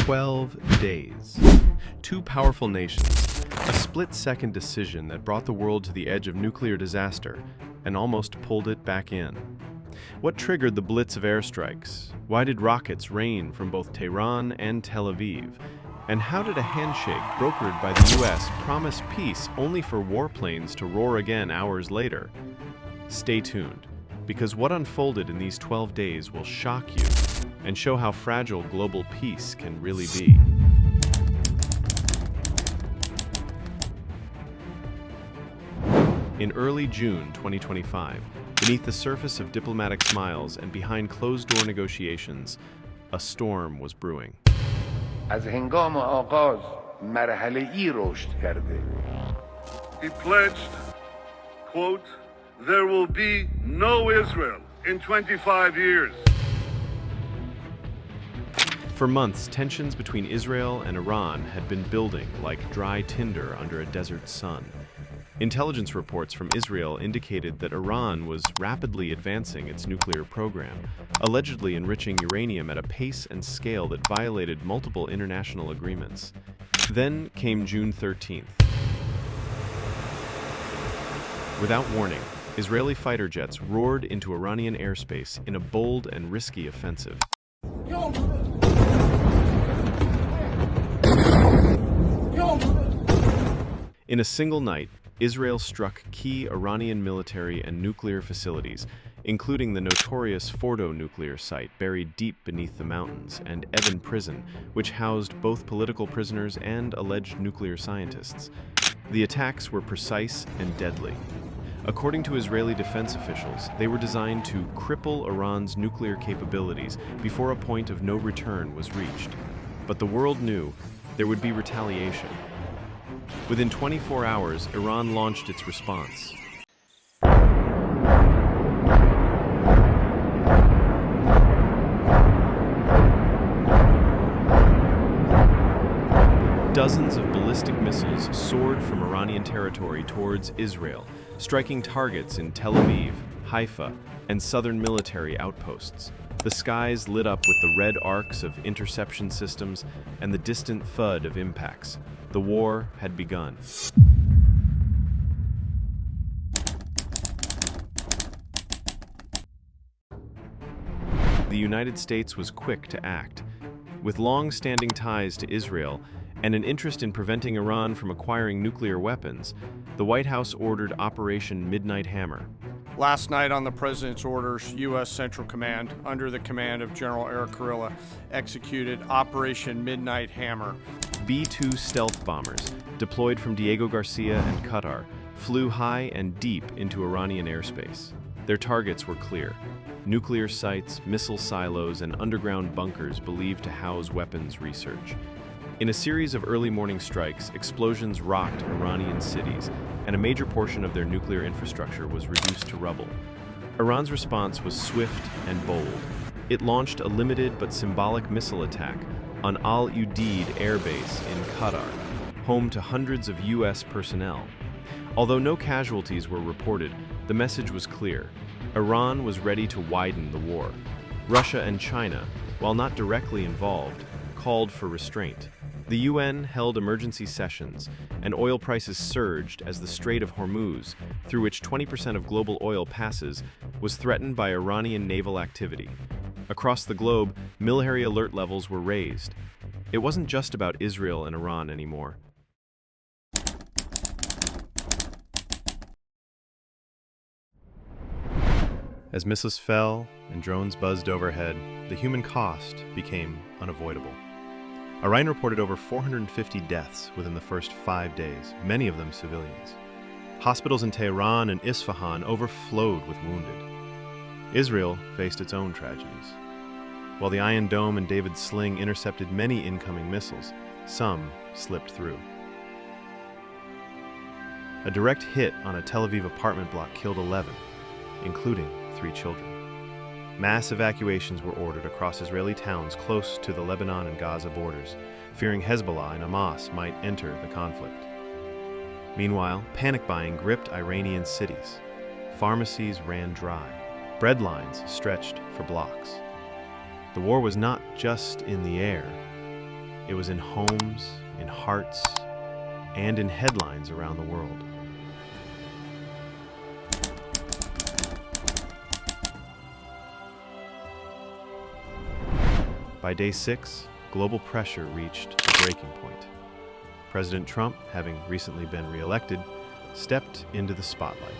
12 days. Two powerful nations, a split-second decision that brought the world to the edge of nuclear disaster and almost pulled it back in. What triggered the blitz of airstrikes? Why did rockets rain from both Tehran and Tel Aviv? And how did a handshake brokered by the US promise peace only for warplanes to roar again hours later? Stay tuned, because what unfolded in these 12 days will shock you and show how fragile global peace can really be. In early June 2025, beneath the surface of diplomatic smiles and behind closed-door negotiations, a storm was brewing. از هنگام آغاز مرحله‌ای رشد کرده. He pledged, quote, "There will be no Israel in 25 years." For months, tensions between Israel and Iran had been building like dry tinder under a desert sun. Intelligence reports from Israel indicated that Iran was rapidly advancing its nuclear program, allegedly enriching uranium at a pace and scale that violated multiple international agreements. Then came June 13th. Without warning, Israeli fighter jets roared into Iranian airspace in a bold and risky offensive. In a single night, Israel struck key Iranian military and nuclear facilities, including the notorious Fordo nuclear site buried deep beneath the mountains, and Evin prison, which housed both political prisoners and alleged nuclear scientists. The attacks were precise and deadly. According to Israeli defense officials, they were designed to cripple Iran's nuclear capabilities before a point of no return was reached. But the world knew there would be retaliation. Within 24 hours, Iran launched its response. Dozens of ballistic missiles soared from Iranian territory towards Israel, striking targets in Tel Aviv, Haifa, and southern military outposts. The skies lit up with the red arcs of interception systems and the distant thud of impacts. The war had begun. The United States was quick to act. With long-standing ties to Israel and an interest in preventing Iran from acquiring nuclear weapons, the White House ordered Operation Midnight Hammer. Last night, on the President's orders, U.S. Central Command, under the command of General Eric Kurilla, executed Operation Midnight Hammer. B-2 stealth bombers, deployed from Diego Garcia and Qatar, flew high and deep into Iranian airspace. Their targets were clear: nuclear sites, missile silos, and underground bunkers believed to house weapons research. In a series of early morning strikes, explosions rocked Iranian cities, and a major portion of their nuclear infrastructure was reduced to rubble. Iran's response was swift and bold. It launched a limited but symbolic missile attack on Al Udeid Air Base in Qatar, home to hundreds of U.S. personnel. Although no casualties were reported, the message was clear: Iran was ready to widen the war. Russia and China, while not directly involved, called for restraint. The UN held emergency sessions, and oil prices surged as the Strait of Hormuz, through which 20% of global oil passes, was threatened by Iranian naval activity. Across the globe, military alert levels were raised. It wasn't just about Israel and Iran anymore. As missiles fell and drones buzzed overhead, the human cost became unavoidable. Iran reported over 450 deaths within the first 5 days, many of them civilians. Hospitals in Tehran and Isfahan overflowed with wounded. Israel faced its own tragedies. While the Iron Dome and David's Sling intercepted many incoming missiles, some slipped through. A direct hit on a Tel Aviv apartment block killed 11, including 3 children. Mass evacuations were ordered across Israeli towns close to the Lebanon and Gaza borders, fearing Hezbollah and Hamas might enter the conflict. Meanwhile, panic buying gripped Iranian cities. Pharmacies ran dry. Bread lines stretched for blocks. The war was not just in the air. It was in homes, in hearts, and in headlines around the world. By day 6, global pressure reached a breaking point. President Trump, having recently been re-elected, stepped into the spotlight.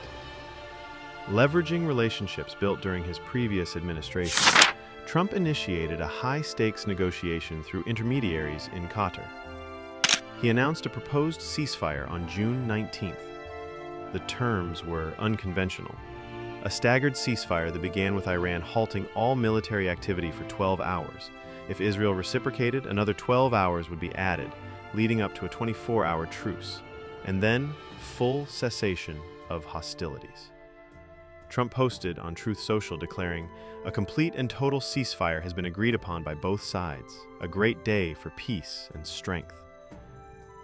Leveraging relationships built during his previous administration, Trump initiated a high-stakes negotiation through intermediaries in Qatar. He announced a proposed ceasefire on June 19th. The terms were unconventional. A staggered ceasefire that began with Iran halting all military activity for 12 hours. If Israel reciprocated, another 12 hours would be added, leading up to a 24-hour truce, and then full cessation of hostilities. Trump posted on Truth Social declaring, "A complete and total ceasefire has been agreed upon by both sides, a great day for peace and strength."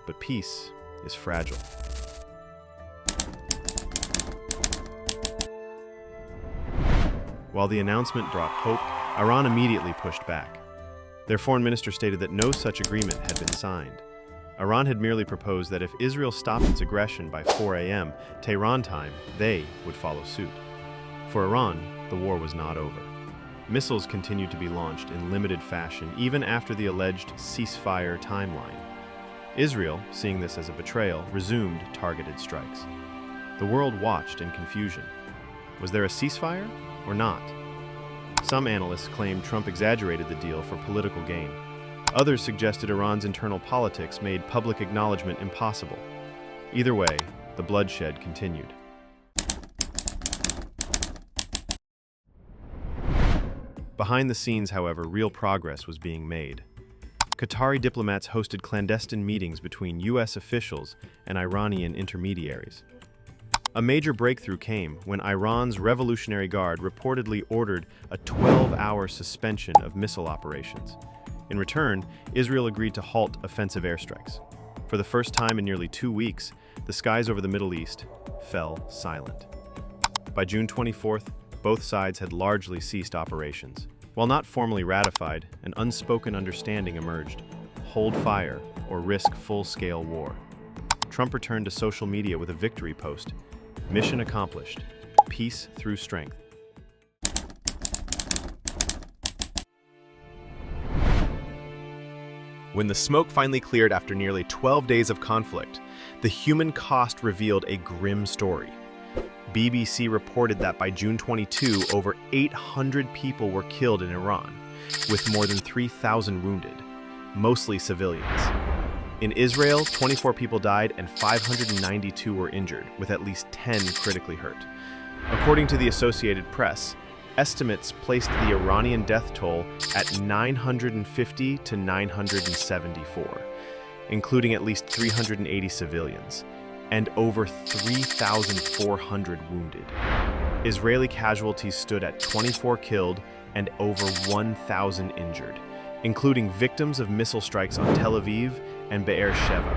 But peace is fragile. While the announcement brought hope, Iran immediately pushed back. Their foreign minister stated that no such agreement had been signed. Iran had merely proposed that if Israel stopped its aggression by 4 a.m. Tehran time, they would follow suit. For Iran, the war was not over. Missiles continued to be launched in limited fashion even after the alleged ceasefire timeline. Israel, seeing this as a betrayal, resumed targeted strikes. The world watched in confusion. Was there a ceasefire or not? Some analysts claimed Trump exaggerated the deal for political gain. Others suggested Iran's internal politics made public acknowledgement impossible. Either way, the bloodshed continued. Behind the scenes, however, real progress was being made. Qatari diplomats hosted clandestine meetings between U.S. officials and Iranian intermediaries. A major breakthrough came when Iran's Revolutionary Guard reportedly ordered a 12-hour suspension of missile operations. In return, Israel agreed to halt offensive airstrikes. For the first time in nearly 2 weeks, the skies over the Middle East fell silent. By June 24th, both sides had largely ceased operations. While not formally ratified, an unspoken understanding emerged: hold fire or risk full-scale war. Trump returned to social media with a victory post: "Mission accomplished. Peace through strength." When the smoke finally cleared after nearly 12 days of conflict, the human cost revealed a grim story. BBC reported that by June 22, over 800 people were killed in Iran, with more than 3,000 wounded, mostly civilians. In Israel, 24 people died and 592 were injured, with at least 10 critically hurt. According to the Associated Press, estimates placed the Iranian death toll at 950 to 974, including at least 380 civilians, and over 3,400 wounded. Israeli casualties stood at 24 killed and over 1,000 injured, including victims of missile strikes on Tel Aviv and Be'er Sheva.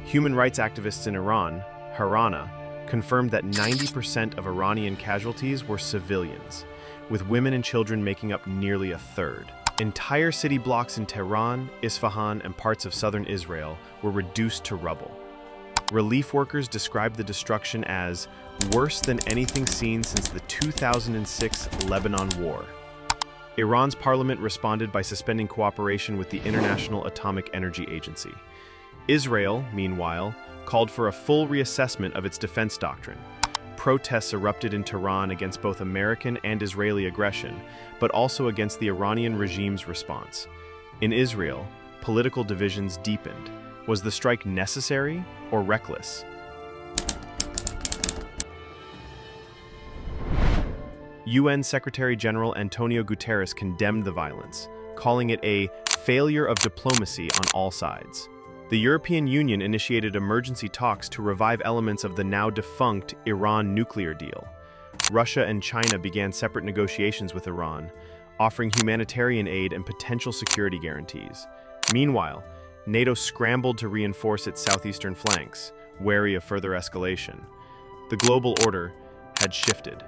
Human rights activists in Iran, Harana, confirmed that 90% of Iranian casualties were civilians, with women and children making up nearly a third. Entire city blocks in Tehran, Isfahan, and parts of southern Israel were reduced to rubble. Relief workers described the destruction as worse than anything seen since the 2006 Lebanon War. Iran's parliament responded by suspending cooperation with the International Atomic Energy Agency. Israel, meanwhile, called for a full reassessment of its defense doctrine. Protests erupted in Tehran against both American and Israeli aggression, but also against the Iranian regime's response. In Israel, political divisions deepened. Was the strike necessary or reckless? UN Secretary General Antonio Guterres condemned the violence, calling it a failure of diplomacy on all sides. The European Union initiated emergency talks to revive elements of the now defunct Iran nuclear deal. Russia and China began separate negotiations with Iran, offering humanitarian aid and potential security guarantees. Meanwhile, NATO scrambled to reinforce its southeastern flanks, wary of further escalation. The global order had shifted.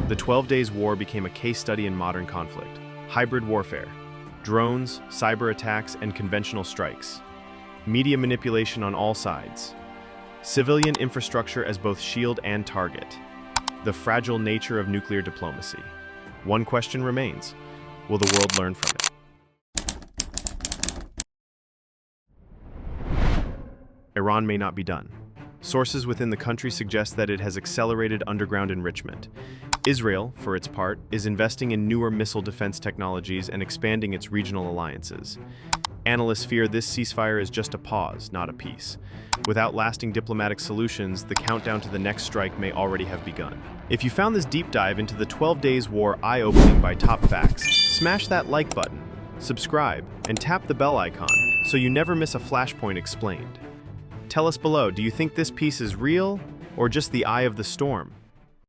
The 12 Days War became a case study in modern conflict. Hybrid warfare. drones, cyber attacks, and conventional strikes. Media manipulation on all sides. Civilian infrastructure as both shield and target. The fragile nature of nuclear diplomacy. One question remains: will the world learn from it? Iran may not be done. Sources within the country suggest that it has accelerated underground enrichment. Israel, for its part, is investing in newer missile defense technologies and expanding its regional alliances. Analysts fear this ceasefire is just a pause, not a peace. Without lasting diplomatic solutions, the countdown to the next strike may already have begun. If you found this deep dive into the 12 Days War eye-opening by Top Facts, smash that like button, subscribe, and tap the bell icon so you never miss a Flashpoint Explained. Tell us below, do you think this piece is real or just the eye of the storm?